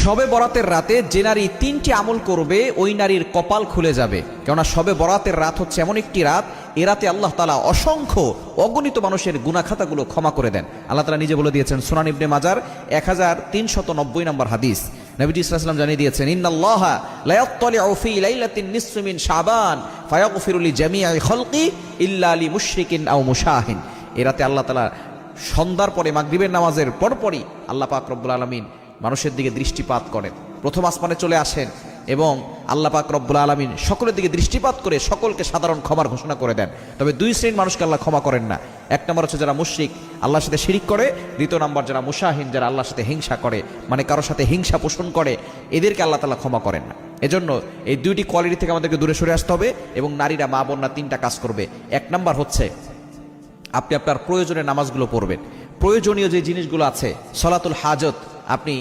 শবে বরাতের রাতে যে নারী 3টি আমল করবে ওই নারীর কপাল খুলে যাবে। কেননা শবে বরাতের রাত হচ্ছে এমন একটি রাত, এ রাতে আল্লাহ তাআলা অসংখ্য অগণিত মানুষের গুনাহ খাতাগুলো ক্ষমা করে দেন। আল্লাহ তাআলা নিজে বলে দিয়েছেন, সুনান ইবনে মাজার 1390 নম্বর হাদিস, নবীজি সাল্লাল্লাহু আলাইহি ওয়াসাল্লাম জানিয়ে দিয়েছেন, ইন্নাল্লাহা লা ইয়াত্তালিউ ফি লাইলাতিন নিসফি মিন শাবান ফায়াগফিরু লিজামিই খালকি ইল্লা লিমুশরিকিন আও মুশাহিন। এ রাতে আল্লাহ তাআলা সন্ধ্যার পরে মাগরিবের নামাজের পরপরই আল্লাহ পাক রব্বুল আলামিন মানুষের দিকে দৃষ্টিপাত করেন, প্রথম আসমানে চলে আসেন এবং আল্লাহ পাক রব্বুল আলামিন সকলের দিকে দৃষ্টিপাত করে সকলকে সাধারণ ক্ষমার ঘোষণা করে দেন। তবে দুই শ্রেণীর মানুষকে আল্লাহ ক্ষমা করেন না। এক নম্বর হচ্ছে যারা মুশরিক, আল্লাহর সাথে শিরিক করে। দ্বিতীয় নম্বর যারা মুশাহিন, যারা আল্লাহর সাথে হিংসা করে, মানে কারোর সাথে হিংসা পোষণ করে, এদেরকে আল্লাহ তাআলা ক্ষমা করেন না। এজন্য এই দুইটি কোয়ালিটি থেকে আমাদেরকে দূরে সরে আসতে হবে এবং নারীরা, মা বোনরা 3টা কাজ করবে। এক নম্বর হচ্ছে আপনি আপনার প্রয়োজনীয় নামাজগুলো পড়বেন। প্রয়োজনীয় যে জিনিসগুলো আছে, সলাতুল হাজত আপনি